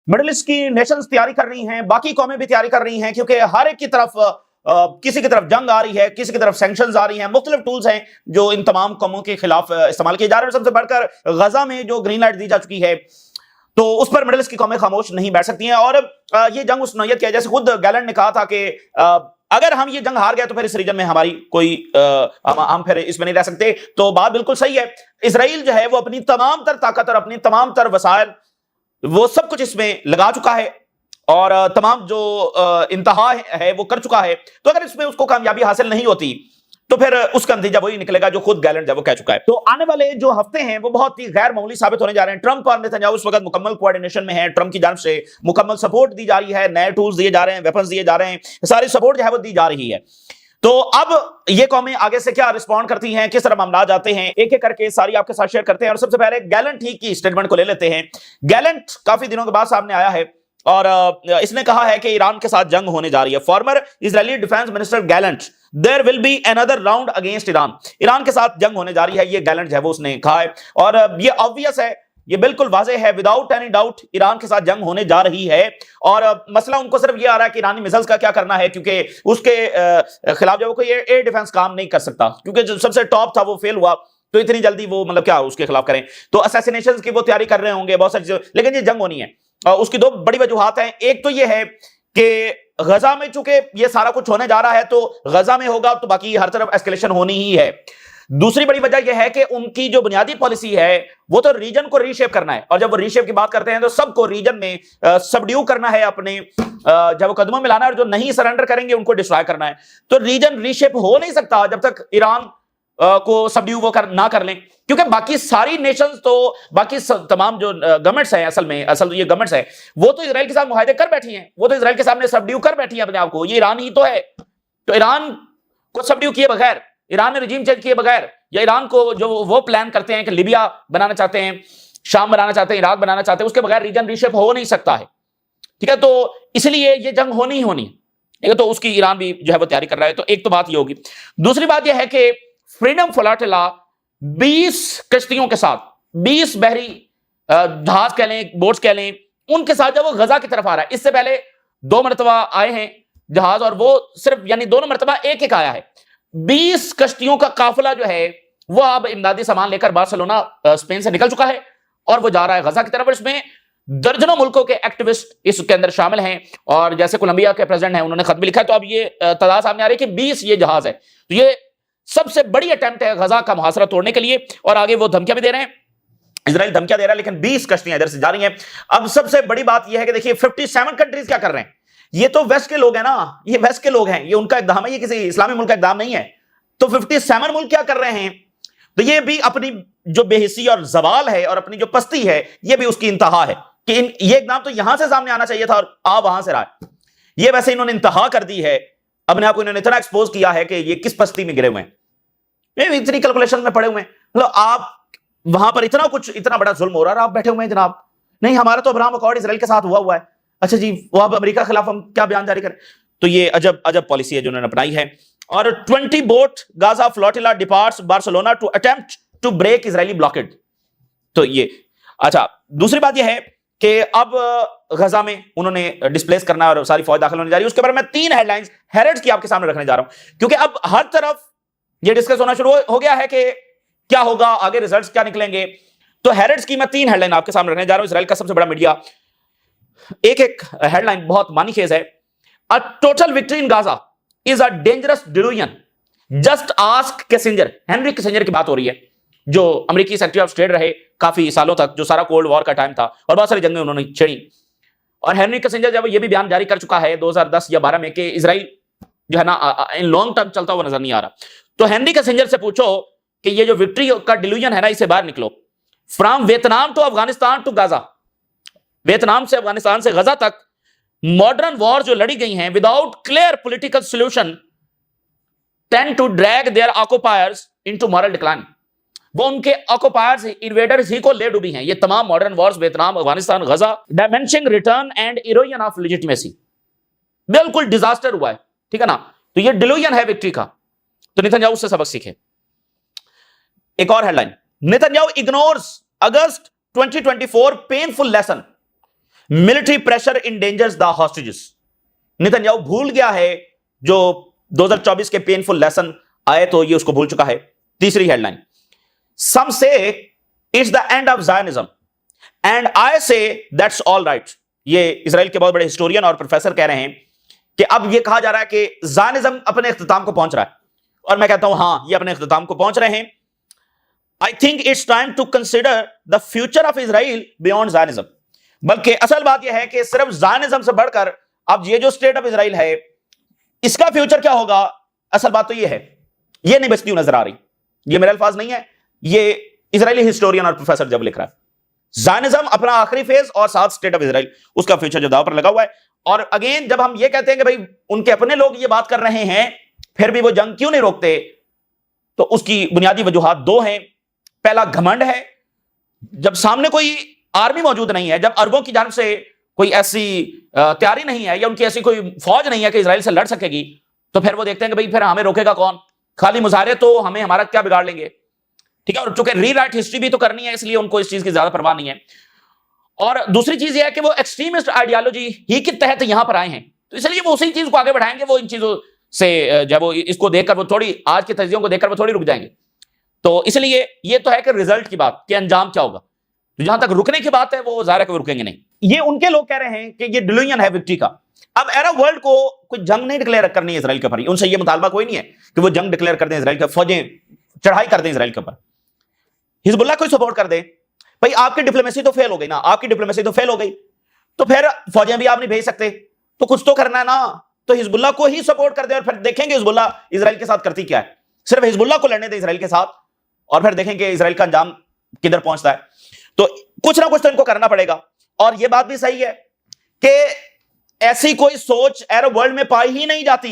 Middle east की Nations तैयारी कर रही हैं, बाकी कौमें भी तैयारी कर रही हैं, क्योंकि हर एक की तरफ किसी की तरफ जंग आ रही है, किसी की तरफ सैंक्शंस आ रही हैं, मुख्तलिफ टूल्स हैं जो इन तमाम कौमों के खिलाफ इस्तेमाल किए जा रहे हैं। सबसे बढ़कर गजा में जो ग्रीन लाइट दी जा चुकी है, तो उस पर मिडिल ईस्ट की कौमें खामोश नहीं बैठ सकती हैं। और ये जंग उस नौयत की है, जैसे खुद गैलेंट ने कहा था कि अगर हम ये जंग हार गए तो फिर इस रीजन में हमारी कोई हम फिर इसमें नहीं रह सकते। तो बात बिल्कुल सही है। इजराइल जो है वो अपनी तमाम तर ताकत और अपनी तमाम तर वसाइल वो सब कुछ इसमें लगा चुका है और तमाम जो इंतहा है वो कर चुका है। तो अगर इसमें उसको कामयाबी हासिल नहीं होती तो फिर उसका नतीजा वही निकलेगा जो खुद गैलेंट है वो कह चुका है। तो आने वाले जो हफ्ते हैं वो बहुत ही गैर मामूली साबित होने जा रहे हैं। ट्रंप और नेतन्याहू इस वक्त मुकम्मल कोऑर्डिनेशन में है। ट्रंप की जानिब से मुकम्मल सपोर्ट दी जा रही है, नए टूल्स दिए जा रहे हैं, वेपन्स दिए जा रहे हैं, सारी सपोर्ट जो है वो दी जा रही है। तो अब ये कौमें आगे से क्या रिस्पॉन्ड करती हैं, किस तरह मामला जाते हैं, एक एक करके सारी आपके साथ शेयर करते हैं। और सबसे पहले गैलेंट ही की स्टेटमेंट को ले लेते हैं। गैलेंट काफी दिनों के बाद सामने आया है और इसने कहा है कि ईरान के साथ जंग होने जा रही है। Former Israeli defence minister Gallant, there will be another round against Iran. Iran के साथ जंग होने जा रही है, ये गैलेंट है वो उसने कहा है। और ये ऑब्वियस है, ये बिल्कुल वाज़ेह है, विदाउट एनी डाउट ईरान के साथ जंग होने जा रही है। और मसला उनको सिर्फ ये आ रहा है कि ईरानी मिसाइल्स का क्या करना है, क्योंकि उसके खिलाफ जो कोई एयर डिफेंस काम नहीं कर सकता, क्योंकि जो सबसे टॉप था वो फेल हुआ। तो इतनी जल्दी वो मतलब क्या उसके खिलाफ करें, तो असैसिनेशंस की वो तैयारी कर रहे होंगे, बहुत सारी चीजें, लेकिन ये जंग होनी है। उसकी दो बड़ी वजूहात हैं। एक तो ये है कि गजा में चूंकि ये सारा कुछ होने जा रहा है तो गजा में होगा तो बाकी हर तरफ एस्केलेशन होनी ही है। दूसरी बड़ी वजह यह है कि उनकी जो बुनियादी पॉलिसी है वो तो रीजन को रीशेप करना है, और जब वो रीशेप की बात करते हैं तो सबको रीजन में सबड्यू करना है, अपने जब वो कदमों में लाना है, और जो नहीं सरेंडर करेंगे उनको डिस्ट्रॉय करना है। तो रीजन रीशेप हो नहीं सकता जब तक ईरान को सबड्यू वो ना कर लें, क्योंकि बाकी सारी नेशंस तो बाकी तमाम जो गवर्नमेंट्स हैं, असल ये गवर्नमेंट्स हैं वो तो इजराइल के साथ मुआहदे कर बैठी हैं, वो तो इजराइल के सामने सबड्यू कर बैठी हैं अपने आप को। ये ईरान ही तो है। तो ईरान को सबड्यू किए बगैर, ईरान ने रिजीम चेंज किए बगैर, या ईरान को जो वो प्लान करते हैं कि लीबिया बनाना चाहते हैं, शाम बनाना चाहते हैं, इराक बनाना चाहते हैं, उसके बगैर रीजन रीशेप हो नहीं सकता है। ठीक है, तो इसलिए ये जंग होनी ही होनी है। तो उसकी ईरान भी जो है वो तैयारी कर रहा है। तो एक तो बात ये होगी। दूसरी बात यह है कि फ्रीडम फ्लोटिला 20 कश्तियों के साथ, 20 बहरी जहाज कह लें, बोट्स कह लें, उनके साथ जब वो गजा की तरफ आ रहा है। इससे पहले 2 मरतबा आए हैं जहाज, और वो सिर्फ यानी दोनों मरतबा एक एक आया है। 20 कश्तियों का काफिला जो है वो अब इमदादी सामान लेकर बार्सिलोना स्पेन से निकल चुका है और वो जा रहा है गजा की तरफ। इसमें दर्जनों मुल्कों के एक्टिविस्ट इसके अंदर शामिल हैं, और जैसे कोलंबिया के प्रेसिडेंट हैं उन्होंने खत भी लिखा है। तो अब ये तादाद सामने आ रही है कि 20 ये जहाज है। तो ये सबसे बड़ी अटेम्प्ट है गजा का मुहासरा तोड़ने के लिए, और आगे वो धमकियां भी दे रहे हैं, इजराइल धमकियां दे रहा है, लेकिन 20 कश्तियां इधर से जा रही हैं। अब सबसे बड़ी बात यह है कि देखिए 57 कंट्रीज क्या कर रहे हैं। ये तो वेस्ट के लोग हैं ना, ये वेस्ट के लोग हैं, ये उनका इक़दाम है, ये किसी इस्लामी मुल्क का इक़दाम नहीं है। तो 57 मुल्क क्या कर रहे हैं, तो ये भी अपनी जो बेहिसी और जवाल है और अपनी जो पस्ती है ये भी उसकी इंतहा है कि ये इक़दाम तो यहां से सामने आना चाहिए था और आ वहां से रहा। ये वैसे इन्होंने इंतहा कर दी है, अपने आप को इन्होंने इतना एक्सपोज किया है कि ये किस पस्ती में गिरे हुए हैं, इतनी कैलकुलेशन में पड़े हुए हैं। मतलब आप वहां पर इतना कुछ, इतना बड़ा जुल्म हो रहा है, आप बैठे हुए हैं जनाब, नहीं हमारा तो अब्राहम अकॉर्ड इजराइल के साथ हुआ है। अच्छा जी, वो अब अमेरिका के खिलाफ हम क्या बयान जारी करें। तो ये अजब अजब पॉलिसी है जो उन्होंने अपनाई है। और 20 boat Gaza flotilla departs Barcelona to attempt to break Israeli blockade. तो ये अच्छा, दूसरी बात ये है कि अब गजा में उन्होंने डिस्प्लेस करना और सारी फौज दाखिल होने जा रही है। उसके बारे में 3 हेडलाइंस हेरेड्स की आपके सामने रखने जा रहा हूं, क्योंकि अब हर तरफ ये डिस्कस होना शुरू हो गया है कि क्या होगा आगे, रिजल्ट्स क्या निकलेंगे। तो हेरेड्स की मैं 3 हेडलाइन आपके सामने रखने जा रहा हूं। इजराइल का सबसे बड़ा मीडिया, एक एक हेडलाइन बहुत मानीखेज है। A total victory in Gaza is a dangerous delusion, just ask Kissinger. Henry Kissinger की बात हो रही है, जो अमेरिकी सेक्रेटरी ऑफ स्टेट रहे काफी सालों तक, जो सारा कोल्ड वॉर का टाइम था और बहुत सारी जंगें उन्होंने छेड़ी। और हेनरी किसिंजर जब ये भी बयान जारी कर चुका है 2010 या 12 में कि इजराइल जो है ना इन लॉन्ग टर्म चलता हुआ नजर नहीं आ रहा। तो हेनरी किसिंजर से पूछो कि ये जो विक्ट्री का डिल्यूजन है ना, इससे बाहर निकलो। From Vietnam to Afghanistan to Gaza, Vietnam से अफगानिस्तान से गजा तक मॉडर्न वॉर जो लड़ी गई हैं without clear political solution tend to drag their occupiers into moral decline. वो उनके ऑक्युपायर्स, इन्वेडर्स ही को ले डूबी हैं। ये तमाम modern wars, Vietnam, Afghanistan, Gaza, diminishing return and erosion of legitimacy, बिल्कुल डिजास्टर हुआ है। ठीक है ना, तो ये डिल्यूजन है विक्ट्री का। तो नेतन्याहू उससे सबक सीखे। एक और headline, Netanyahu ignores August 2024 painful lesson. Military pressure endangers the hostages. Netanyahu भूल गया है जो 2024 के पेनफुल लेसन आए, तो ये उसको भूल चुका है। तीसरी headline, some say it's the end of Zionism and I say that's all right. ये इजराइल के बहुत बड़े हिस्टोरियन और प्रोफेसर कह रहे हैं कि अब ये कहा जा रहा है कि ज़ायनिज्म अपने इख्तिताम को पहुंच रहा है, और मैं कहता हूं हां, ये अपने इख्तिताम को पहुंच रहे हैं। I think it's time to consider the future of Israel beyond Zionism. बल्कि असल बात यह है कि सिर्फ ज़ायनिज्म से बढ़कर अब ये जो स्टेट ऑफ इजराइल है, इसका फ्यूचर क्या होगा, असल बात तो ये है, ये नहीं बचती नजर आ रही। ये मेरे अल्फाज नहीं है, ये इजरायली हिस्टोरियन और प्रोफेसर जब लिख रहा है। ज़ायनिज्म अपना आखिरी फेज और साथ स्टेट ऑफ इजराइल, उसका फ्यूचर जो दाव पर लगा हुआ है। और अगेन जब हम ये कहते हैं कि भाई उनके अपने लोग ये बात कर रहे हैं, फिर भी वो जंग क्यों नहीं रोकते, तो उसकी बुनियादी वजूहात दो हैं। पहला घमंड है, जब सामने कोई आर्मी मौजूद नहीं है, जब अरबों की जानिब से कोई ऐसी तैयारी नहीं है या उनकी ऐसी कोई फौज नहीं है कि इजराइल से लड़ सकेगी, तो फिर वो देखते हैं कि भाई फिर हमें रोकेगा कौन, खाली मुजाहरे तो हमें हमारा क्या बिगाड़ लेंगे। ठीक है, और चूंकि रीराइट हिस्ट्री भी तो करनी है, इसलिए उनको इस चीज की ज्यादा परवाह नहीं है। और दूसरी चीज यह है कि वो एक्सट्रीमिस्ट आइडियोलॉजी ही के तहत यहां पर आए हैं, तो इसलिए वो उसी चीज को आगे बढ़ाएंगे। वो इन चीजों से जब वो इसको देखकर वो थोड़ी, आज के तजियों को देखकर वो थोड़ी रुक जाएंगे। तो इसलिए ये तो है कि रिजल्ट की बात, कि अंजाम क्या होगा। तो जहां तक रुकने की बात है, वो जाहिर है कि वो रुकेंगे नहीं। ये उनके लोग कह रहे हैं कि ये डिल्यूजन है विक्ट्री का। अब अरब वर्ल्ड को कोई जंग नहीं डिक्लेयर करनी है इसराइल के ऊपर, उनसे ये मुतालबा कोई नहीं है कि वो जंग डिक्लेयर कर दें, इसराइल के फौजें चढ़ाई कर दें इसराइल के ऊपर, हिजबुल्लाह को सपोर्ट कर दे। भाई आपकी डिप्लोमेसी तो फेल हो गई ना, आपकी डिप्लोमेसी तो फेल हो गई, तो फिर फौजें भी आप नहीं भेज सकते, तो कुछ तो करना है ना। तो हिजबुल्लाह को ही सपोर्ट कर दे और फिर देखेंगे हिजबुल्लाह इसराइल के साथ करती क्या है। सिर्फ हिजबुल्लाह को लड़ने दे इसराइल के साथ, और फिर देखेंगे इसराइल का अंजाम किधर पहुंचता है। तो कुछ ना कुछ तो इनको करना पड़ेगा। और यह बात भी सही है कि ऐसी कोई सोच अरब वर्ल्ड में पाई ही नहीं जाती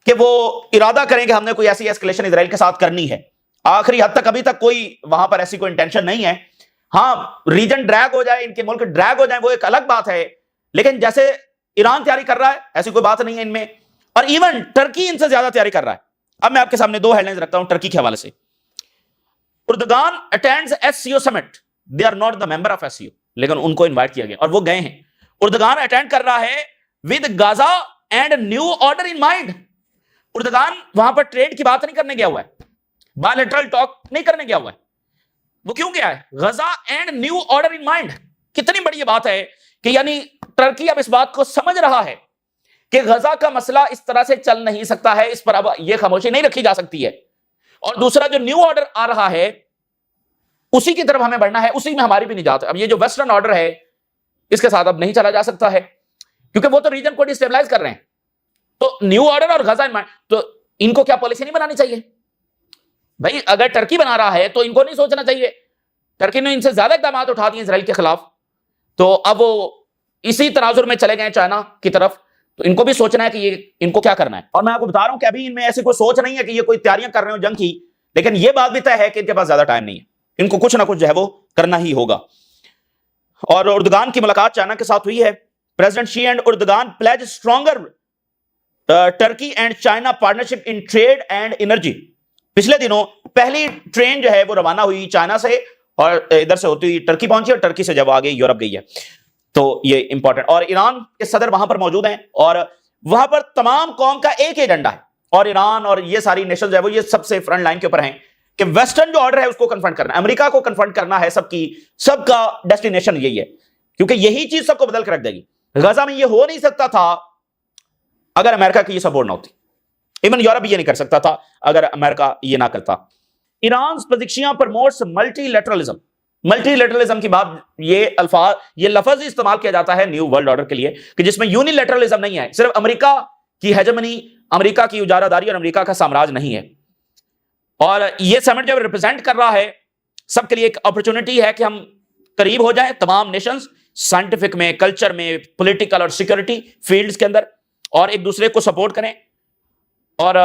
कि वो इरादा करें कि हमने कोई ऐसी एस्केलेशन इसराइल के साथ करनी है। आखिरी हद तक अभी तक कोई वहां पर ऐसी कोई इंटेंशन नहीं है। हाँ, रीजन ड्रैग हो जाए, इनके मुल्क ड्रैग हो जाए, वो एक अलग बात है, लेकिन जैसे ईरान तैयारी कर रहा है ऐसी कोई बात नहीं है इनमें। और इवन टर्की इनसे ज्यादा तैयारी कर रहा है। अब मैं आपके सामने दो हेडलाइंस रखता हूं टर्की के हवाले से। Erdogan attends SCO summit, they are not the member of SCO, लेकिन उनको इनवाइट किया गया और वो गए हैं। उर्दगान अटेंड कर रहा है with Gaza and new order in mind. Erdogan वहां पर ट्रेड की बात नहीं करने गया हुआ है, बायलैटरल टॉक नहीं करने गया हुआ है। वो क्यों गया है? Gaza and new order in mind. कितनी बड़ी ये बात है कि यानी टर्की अब इस बात को समझ रहा है कि गजा का मसला इस तरह से चल नहीं सकता है, इस पर अब यह खामोशी नहीं रखी जा सकती है। और दूसरा जो न्यू ऑर्डर आ रहा है उसी की तरफ हमें बढ़ना है, उसी में हमारी भी निजात है। अब ये जो वेस्टर्न ऑर्डर है इसके साथ अब नहीं चला जा सकता है, क्योंकि वो तो रीजन को डिस्टेबलाइज कर रहे हैं। तो न्यू ऑर्डर और गजा इन माइंड, तो इनको क्या पॉलिसी नहीं बनानी चाहिए भाई? अगर टर्की बना रहा है तो इनको नहीं सोचना चाहिए? टर्की ने इनसे ज्यादा इकदाम उठा दिए इसराइल के खिलाफ, तो अब वो इसी तनाजुर में चले गए चाइना की तरफ। तो इनको भी सोचना है कि ये इनको क्या करना है। और मैं आपको बता रहा हूं कि अभी इनमें ऐसी कोई सोच नहीं है कि ये कोई तैयारियां कर रहे हो जंग की, लेकिन ये बात भी तय है कि इनके पास ज्यादा टाइम नहीं है, इनको कुछ ना कुछ जो है वो करना ही होगा। और उर्दगान की मुलाकात चाइना के साथ हुई है। President Xi and Erdogan pledge stronger Turkey and China partnership in trade and energy. पिछले दिनों पहली ट्रेन जो है वो रवाना हुई चाइना से और इधर से होती हुई टर्की पहुंची और टर्की से जब आगे यूरोप गई है। तो ये इंपॉर्टेंट। और ईरान के सदर वहां पर मौजूद हैं और वहां पर तमाम कौम का एक एजेंडा है, और ईरान और ये सारी नेशन जो है वो ये सबसे फ्रंट लाइन के ऊपर हैं कि वेस्टर्न जो ऑर्डर है उसको कन्फ्रंट करना है, अमेरिका को कन्फ्रंट करना है। सबका डेस्टिनेशन यही है, क्योंकि यही चीज सबको बदल कर रख देगी। गजा में ये हो नहीं सकता था अगर अमेरिका की ये सपोर्ट ना होती। इवन यूरोप ये नहीं कर सकता था अगर अमेरिका ये ना करता। Iran position promotes multilateralism. Multilateralism की बात, ये लफ्ज इस्तेमाल किया जाता है न्यू वर्ल्ड ऑर्डर के लिए कि जिसमें यूनिलैटरलिज्म नहीं है, सिर्फ अमेरिका की हेजेमनी, अमेरिका की उजारादारी और अमेरिका का साम्राज्य नहीं है। और ये समिट जब रिप्रेजेंट कर रहा है सबके लिए एक अपॉर्चुनिटी है कि हम करीब हो जाएं तमाम नेशंस, साइंटिफिक में, कल्चर में, पॉलिटिकल और सिक्योरिटी फील्ड्स के अंदर, और एक दूसरे को सपोर्ट करें। और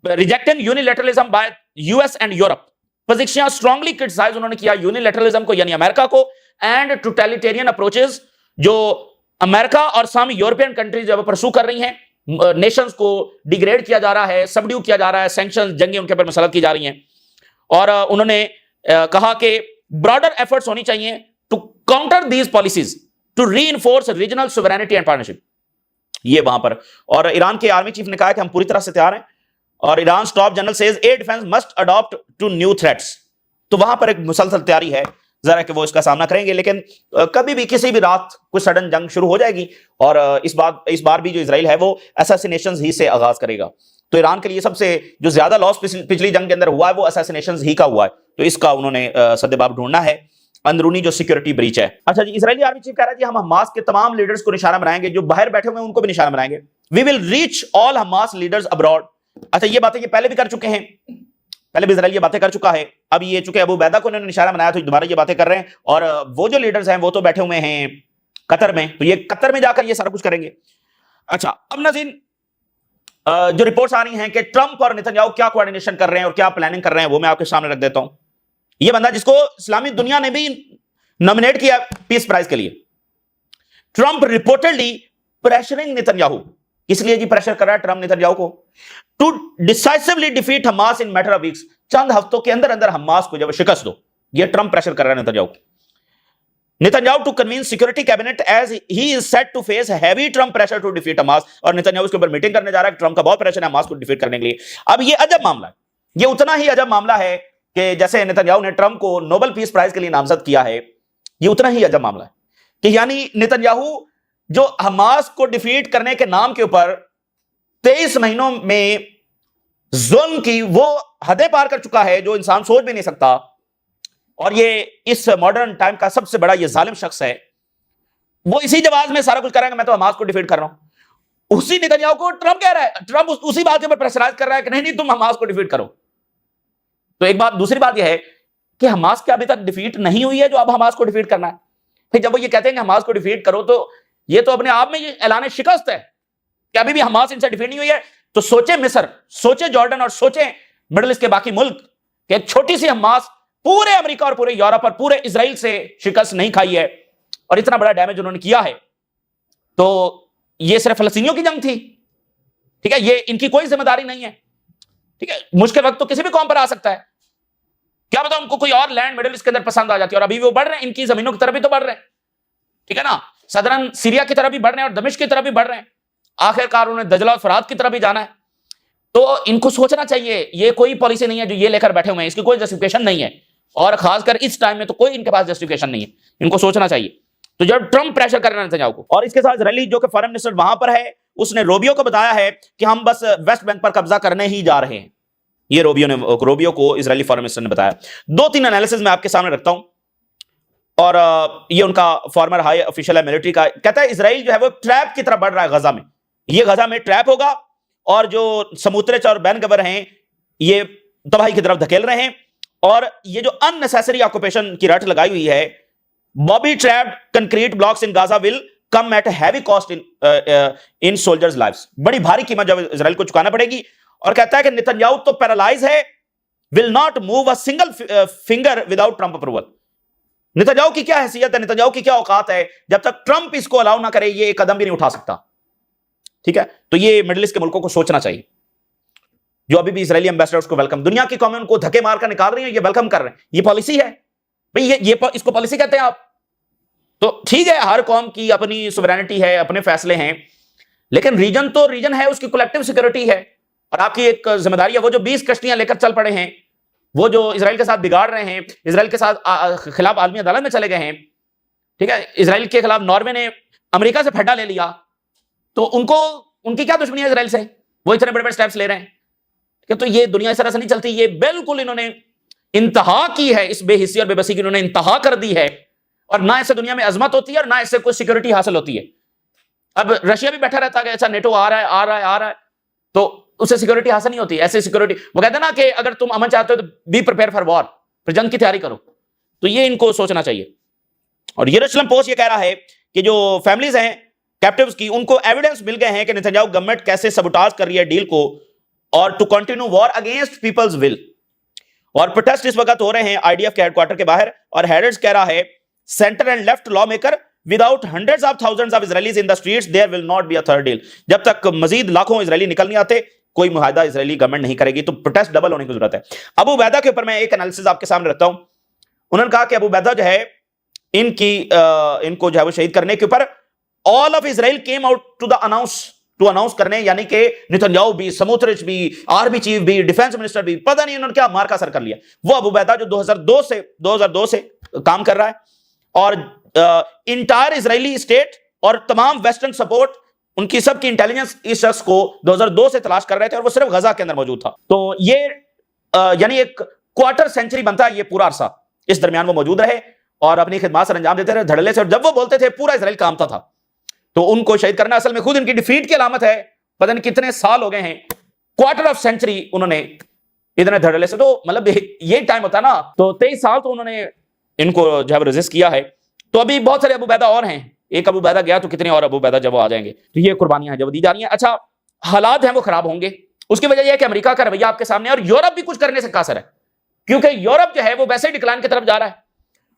rejecting unilateralism by US and Europe. Position strongly criticise उन्होंने किया यूनिलैटरलिज्म को यानी अमेरिका को, एंड टोटलिटेरियन अप्रोचेस जो अमेरिका और सम यूरोपियन कंट्रीज जब परसू कर रही हैं। नेशंस को डिग्रेड किया जा रहा है, सबड्यू किया जा रहा है, सैंक्शंस, जंगें उनके ऊपर मसलत की जा रही हैं। और उन्होंने कहा कि ब्रॉडर एफर्ट्स होनी चाहिए to counter these policies to reinforce regional sovereignty and partnership. ये वहां पर, और ईरान के आर्मी चीफ ने कहा कि हम पूरी तरह से तैयार हैं, और Iran top general says air defence must adopt to new threats. तो वहां पर एक मुसलसल तैयारी है जरा कि वो इसका सामना करेंगे, लेकिन कभी भी किसी भी रात कोई सडन जंग शुरू हो जाएगी, और इस बार भी जो इजराइल है वो असैसिनेशंस ही से आगाज करेगा। तो ईरान के लिए सबसे जो ज्यादा लॉस पिछली जंग के अंदर हुआ है वो असैसिनेशंस ही का हुआ है, तो इसका उन्होंने सद्देबाब ढूंढना है, अंदरूनी जो सिक्योरिटी ब्रीच है। अच्छा जी, इजरायली आर्मी चीफ कह रहा है जी हम हमास के तमाम लीडर्स को निशाना बनाएंगे, जो बाहर बैठे हुए हैं उनको भी निशाना बनाएंगे। We will reach all Hamas leaders abroad. अच्छा, ये बातें ये पहले भी कर चुके हैं, पहले भी इजराइल ये बातें कर चुका है। अब ये चूंकि अबू बैदा को उन्होंने निशाना बनाया तो दोबारा ये बातें कर रहे हैं, और वो जो लीडर्स हैं वो तो बैठे हुए हैं कतर में, तो ये कतर में जाकर ये सारा कुछ करेंगे। अच्छा, अब नाज़रीन जो रिपोर्ट्स आ रही हैं कि ट्रंप और नेतन्याहू क्या कोऑर्डिनेशन कर रहे हैं और क्या प्लानिंग कर रहे हैं, वो मैं आपके सामने रख देता हूं। ये बंदा जिसको इस्लामी दुनिया ने भी नॉमिनेट किया पीस प्राइज के लिए, ट्रंप रिपोर्टेडली प्रेशरिंग नेतन्याहू। इसलिए जी प्रेशर कर रहा है ट्रंप नेतन्याहू को to decisively defeat Hamas in matter of weeks. चंद हफ्तों के अंदर अंदर हमास को जब शिकस्त दो, ये ट्रंप प्रेशर कर रहा है Netanyahu to convince security cabinet as he is set to face heavy Trump pressure to defeat Hamas. और नेतन्याहू इसके ऊपर मीटिंग करने जा रहा है, ट्रंप का बहुत प्रेशर है हमास को डिफीट करने के लिए। अब ये अजब मामला है, ये उतना ही अजब मामला है कि जैसे नेतन्याहू ने ट्रंप को नोबेल पीस प्राइज के लिए नामजद किया है, ये उतना ही अजब मामला है कि यानी नेतन्याहू जो हमास को डिफीट करने के नाम के ऊपर 23 महीनों में जुल्म की वो हदें पार कर चुका है जो इंसान सोच भी नहीं सकता, और ये इस मॉडर्न टाइम का सबसे बड़ा ये जालिम शख्स है। वो इसी जवाब में सारा कुछ करेंगे, मैं तो हमास को डिफीट कर रहा हूं। उसी नेतन्याहू को ट्रंप कह रहा है, ट्रंप उसी बात के ऊपर प्रेशराइज कर रहा है कि नहीं नहीं तुम हमास को डिफीट करो। तो एक बात, दूसरी बात यह है कि हमास क्या अभी तक डिफीट नहीं हुई है जो अब हमास को डिफीट करना है। फिर जब वो ये कहते हैं कि हमास को डिफीट करो, तो ये तो अपने आप में ये ऐलान शिकस्त है कि अभी भी हमास इनसे डिफीट नहीं हुई है। तो सोचे मिस्र, सोचे जॉर्डन और सोचे मिडिल ईस्ट के बाकी मुल्क कि एक छोटी सी हमास पूरे अमेरिका और पूरे यूरोप और पूरे इजराइल से शिकस्त नहीं खाई है, और इतना बड़ा डैमेज उन्होंने किया है। तो ये सिर्फ फलस्तीनियों की जंग थी, ठीक है, ये इनकी कोई जिम्मेदारी नहीं है, ठीक है। मुश्किल वक्त तो किसी भी कौम पर आ सकता है, क्या पता उनको कोई और लैंड मिडिल ईस्ट के अंदर पसंद आ जाती है, और अभी वो बढ़ रहे हैं, इनकी जमीनों की तरफ भी तो बढ़ रहे हैं, ठीक है ना। सदरन सीरिया की तरफ भी बढ़ रहे हैं और दमिश्क की तरफ भी बढ़ रहे हैं, आखिरकार उन्हें दजला और फरात की तरफ भी जाना है। तो इनको सोचना चाहिए, ये कोई पॉलिसी नहीं है जो ये लेकर बैठे हुए हैं, इसकी कोई जस्टिफिकेशन नहीं है, और खासकर इस टाइम में तो कोई इनके पास जस्टिफिकेशन नहीं है, इनको सोचना चाहिए। तो जब ट्रंप प्रेशर कर रहे हैं नेतन्याहू को, और इसके साथ इजरायली जो कि फॉरेन मिनिस्टर वहां पर है, उसने रोबियो को बताया है कि हम बस वेस्ट बैंक पर कब्जा करने ही जा रहे हैं। ये रोबियो को इजरायली फॉरेन मिनिस्टर ने बताया। 2-3 एनालिसिस मैं आपके सामने रखता हूं, और ये उनका फॉर्मर हाई ऑफिशियल है मिलिट्री का, कहता है इजराइल जो है वो ट्रैप की तरफ बढ़ रहा है गजा में, ये गजा में ट्रैप होगा, और जो समुद्रेच और बैन गवर हैं ये तबाही की तरफ धकेल रहे हैं, और ये जो अननेसेसरी ऑक्यूपेशन की रट लगाई हुई है, booby trapped concrete blocks in Gaza will come at heavy cost in soldiers lives. बड़ी भारी कीमत जब इजराइल को चुकाना पड़ेगी। और कहता है कि नेतन्याहू तो पैरालाइज है, will not move a single finger without Trump approval. Netanyahu की क्या हैसियत है, नेतन्याहू की क्या औकात है, जब तक ट्रंप इसको अलाउ ना करे ये एक कदम भी नहीं उठा सकता, ठीक है। तो ये मिडिल ईस्ट के मुल्कों को सोचना चाहिए, जो अभी भी इजरायली एम्बेसडर्स को वेलकम, दुनिया की कौमें उनको धक्के मारकर निकाल रही है, ये वेलकम कर रहे हैं, ये पॉलिसी है भाई, ये इसको पॉलिसी कहते हैं आप। तो ठीक है, हर कौम की अपनी सुवरेनिटी है, अपने फैसले हैं, लेकिन रीजन तो रीजन है, उसकी कलेक्टिव सिक्योरिटी है, और आपकी एक जिम्मेदारी है। वो जो 20 कश्तियां लेकर चल पड़े हैं, वो जो इजराइल के साथ बिगाड़ रहे हैं, इजराइल के साथ खिलाफ आलमी अदालत में चले गए हैं, ठीक है, इजराइल के खिलाफ नॉर्वे ने अमेरिका से फड्डा ले लिया, तो उनकी क्या दुश्मनी है इजराइल से, वो इतने बड़े बड़े स्टेप्स ले रहे हैं, ठीक है। तो ये दुनिया इस तरह से नहीं चलती, ये बिल्कुल इन्होंने इंतहा की है, इस बेहिस्सी और बेबसी की इन्होंने इंतहा कर दी है, और ना इससे दुनिया में अजमत होती है और ना इससे कोई सिक्योरिटी हासिल होती है। अब रशिया भी बैठा रहता है, अच्छा नेटो आ रहा है, तो उससे सिक्योरिटी हासिल नहीं होती। ऐसे सिक्योरिटी, वो कहते हैं ना कि अगर तुम अमन चाहते हो तो बी प्रिपेयर फॉर वॉर, फिर जंग की तैयारी करो। तो ये इनको सोचना चाहिए। और यरूशलेम पोस्ट ये कह रहा है कि जो फैमिलीज हैं कैप्टिव्स की, उनको एविडेंस मिल गए हैं कि नेतन्याहू गवर्नमेंट कैसे सबोटाज कर रही है डील को, और to continue war against people's will. और प्रोटेस्ट इस वक्त हो रहे हैं आईडीएफ के हेडक्वार्टर के बाहर, और हेडर्स कह रहा है centre and left law maker without hundreds of thousands of Israelis in the streets there will not be a third deal. जब तक मजीद लाखों इजरायली निकल नहीं आते, कोई मुआहदा इजरायली गवर्नमेंट नहीं करेगी। तो प्रोटेस्ट डबल होने की जरूरत है। अबू बैदा के ऊपर मैं एक एनालिसिस आपके सामने रखता हूं। उन्होंने कहा कि अबू बैदा जो है इनको जो है वो शहीद करने के ऊपर all of Israel came out to announce करने, यानी कि नेतन्याहू भी, समुद्रिच भी, आर्मी चीफ भी, डिफेंस मिनिस्टर भी, पता नहीं उन्होंने क्या मार का असर कर लिया। वो अबू उबैदा जो 2002 से काम कर रहा है और इंटायर इजरायली स्टेट और तमाम वेस्टर्न सपोर्ट, उनकी सबकी इंटेलिजेंस इस शख्स को 2002 से तलाश कर रहे थे और वो सिर्फ गजा के अंदर मौजूद था। तो ये यानी एक क्वार्टर सेंचुरी बनता है ये पूरा अरसा, इस दरमियान वो मौजूद रहे और अपनी खिदमत सर अंजाम देते रहे धड़ल्ले से। और जब वो बोलते थे पूरा इजराइल कांपता था। तो उनको शहीद करना असल में खुद इनकी डिफीट की अलामत है। पता नहीं कितने साल हो गए हैं, क्वार्टर ऑफ सेंचुरी उन्होंने इतने धड़ल्ले से, तो मतलब ये टाइम होता है ना, तो 23 साल तो उन्होंने इनको जो है रेजिस्ट किया है। तो अभी बहुत सारे अबू उबैदा और हैं, एक अबू उबैदा गया तो कितने और अबू उबैदा जब वो आ जाएंगे। तो ये कुर्बानियां जब दी जा रही हैं। अच्छा, हालात हैं वो खराब होंगे, उसकी वजह यह है कि अमेरिका का रवैया आपके सामने, और यूरोप भी कुछ करने से कासर है, क्योंकि यूरोप जो है वो वैसे ही डिक्लाइन की तरफ जा रहा है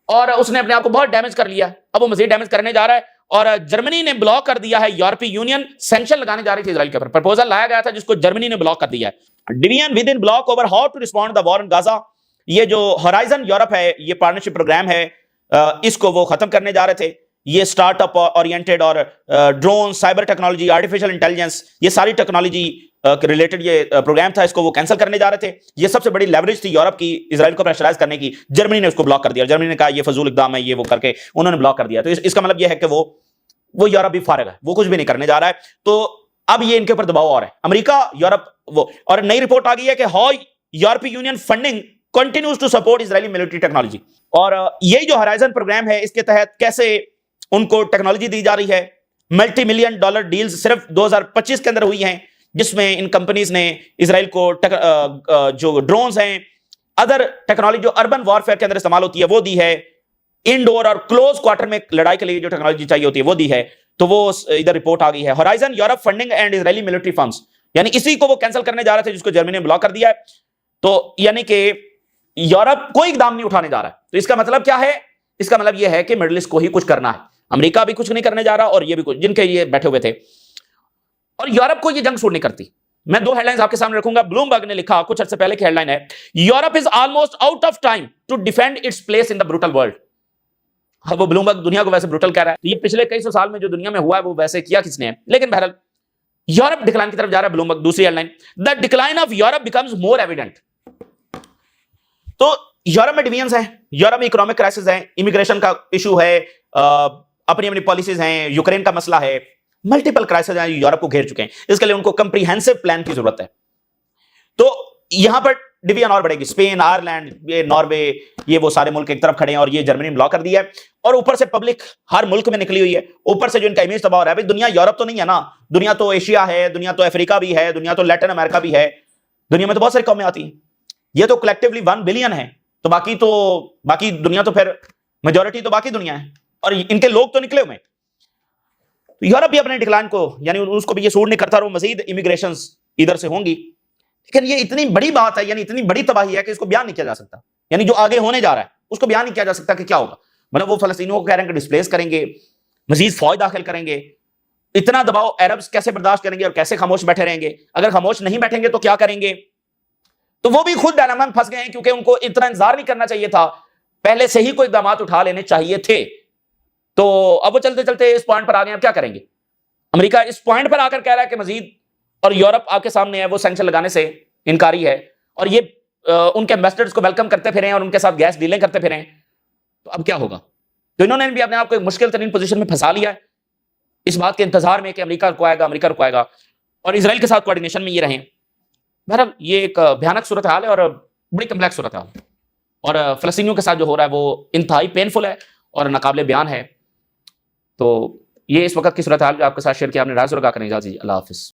और उसने अपने आप को बहुत डैमेज कर लिया, अब वो मजीद डैमेज करने जा रहा है। और जर्मनी ने ब्लॉक कर दिया है, यूरोपीय यूनियन सैंक्शन लगाने जा रही थी इजराइल के ऊपर, प्रपोजल लाया गया था जिसको जर्मनी ने ब्लॉक कर दिया है। Division within bloc over how to respond the war in Gaza. ये जो होराइजन यूरोप है, ये पार्टनरशिप प्रोग्राम है, इसको वो खत्म करने जा रहे थे। ये स्टार्टअप ओरिएंटेड और drone, cyber technology, artificial intelligence, ये सारी टेक्नोलॉजी रिलेटेड ये प्रोग्राम था, इसको वो कैंसिल करने जा रहे थे। ये सबसे बड़ी लेवरेज थी यूरोप की इजराइल को प्रेशराइज करने की। जर्मनी ने उसको ब्लॉक कर दिया, जर्मनी ने कहा ये फजूल इकदाम है, ये वो करके उन्होंने ब्लॉक कर दिया। तो इसका मतलब ये है कि वो यूरोप भी फारिग है, वो कुछ भी नहीं करने जा रहा है। तो अब ये इनके ऊपर दबाव और है, अमेरिका, यूरोप वो। और नई रिपोर्ट आ गई है कि how European Union funding continues to support Israeli military technology. और यही जो होराइजन प्रोग्राम है, इसके तहत कैसे उनको टेक्नोलॉजी दी जा रही है। मल्टी मिलियन डॉलर डील्स सिर्फ 2025 के अंदर हुई हैं, जिसमें इन कंपनीज ने इजराइल को जो ड्रोन्स हैं, अदर टेक्नोलॉजी जो अर्बन वॉरफेयर के अंदर इस्तेमाल होती है वो दी है। इंडोर और क्लोज क्वार्टर में लड़ाई के लिए जो टेक्नोलॉजी चाहिए होती है वो दी है। तो वो इधर रिपोर्ट आ गई है, horizon Europe funding and Israeli military firms, यानी इसी को वो कैंसिल करने जा रहे थे जिसको जर्मनी ने ब्लॉक कर दिया है। तो यानी कि यूरोप कोई इकदाम नहीं उठाने जा रहा है। तो इसका मतलब क्या है? इसका मतलब यह है कि मिडिल ईस्ट को ही कुछ करना है, अमेरिका भी कुछ नहीं करने जा रहा और ये भी कुछ, जिनके ये बैठे हुए थे। और यूरोप को ये जंग सूट नहीं करती। मैं दो हेडलाइंस आपके सामने रखूंगा। ब्लूमबर्ग ने लिखा कुछ अर्से पहले की हेडलाइन है, Europe is almost out of time to defend its place in the brutal world. अब वो ब्लूमबर्ग दुनिया को वैसे ब्रूटल कह रहा है, तो ये पिछले कई सौ साल में जो दुनिया में हुआ है वो वैसे किया किसने है। लेकिन बहरहाल यूरोप डिक्लाइन की तरफ जा रहा है ब्लूमबर्ग। दूसरी headline, the decline of Europe becomes more evident. तो यूरोप में डिवीजन्स हैं, यूरोप में इकोनॉमिक क्राइसिस है, इमिग्रेशन का इशू है, अपनी अपनी पॉलिसीज हैं, यूक्रेन का मसला है, मल्टीपल क्राइसिस हैं यूरोप को घेर चुके हैं। इसके लिए उनको कंप्रीहेंसिव प्लान की जरूरत है। तो यहां पर डिवीजन और बढ़ेगी, स्पेन, आयरलैंड, ये नॉर्वे, ये वो सारे मुल्क एक तरफ खड़े हैं और ये जर्मनी ने ब्लॉक कर दिया है। और ऊपर से पब्लिक हर मुल्क में निकली हुई है, ऊपर से जो इनका इमेज तबाह हो रहा है। भाई दुनिया यूरोप तो नहीं है ना, दुनिया तो एशिया है, दुनिया तो अफ्रीका भी है, दुनिया तो लैटिन अमेरिका भी है, दुनिया में तो बहुत सारी कौमें आती हैं। ये तो कलेक्टिवली 1 बिलियन है, तो बाकी दुनिया तो फिर मेजोरिटी तो बाकी दुनिया है और इनके लोग तो निकले हुए। तो यूरोप भी अपने डिक्लाइन को, यानी उसको भी ये सूट नहीं करता और मजीद इमिग्रेशन इधर से होंगी। लेकिन ये इतनी बड़ी बात है, यानी इतनी बड़ी तबाही है कि इसको बयान नहीं किया जा सकता। यानी जो आगे होने जा रहा है उसको बयान नहीं किया जा सकता कि क्या होगा। मतलब वो फलस्तीनियों को कह रहे हैं कि डिस्प्लेस करेंगे, मजीद फौज दाखिल करेंगे। इतना दबाव अरब्स कैसे बर्दाश्त करेंगे और कैसे खामोश बैठे रहेंगे? अगर खामोश नहीं बैठेंगे तो क्या करेंगे? तो वो भी खुद डायनामा में फंस गए हैं, क्योंकि उनको इतना इंतजार नहीं करना चाहिए था, पहले से ही कोई इकदाम उठा लेने चाहिए थे। तो अब वो चलते चलते इस पॉइंट पर आ गए, अब क्या करेंगे? अमेरिका इस पॉइंट पर आकर कह रहा है कि मजीद, और यूरोप आपके सामने है वो सैंक्शन लगाने से इनकारी है और ये उनके एम्बेसडर्स को वेलकम करते फिरे और उनके साथ गैस डीलिंग करते फिरे। तो अब क्या होगा? तो इन्होंने भी अपने आप को एक मुश्किल तरीन पोजीशन में फंसा लिया है, इस बात के इंतजार में कि अमेरिका रुकवाएगा और इसराइल के साथ कोऑर्डिनेशन में ये रहें। बहरहाल ये एक भयानक सूरत हाल है और बड़ी कम्प्लेक्स सूरत हाल, और फलस्तीनियों के साथ जो हो रहा है वो इंतहाई पेनफुल है और नाकाबिले बयान है। तो ये इस वक्त की सूरत हाल जो आपके साथ शेयर किया, आपने राज रुका करने इजाज़त दीजिए। अल्लाह हाफिज़।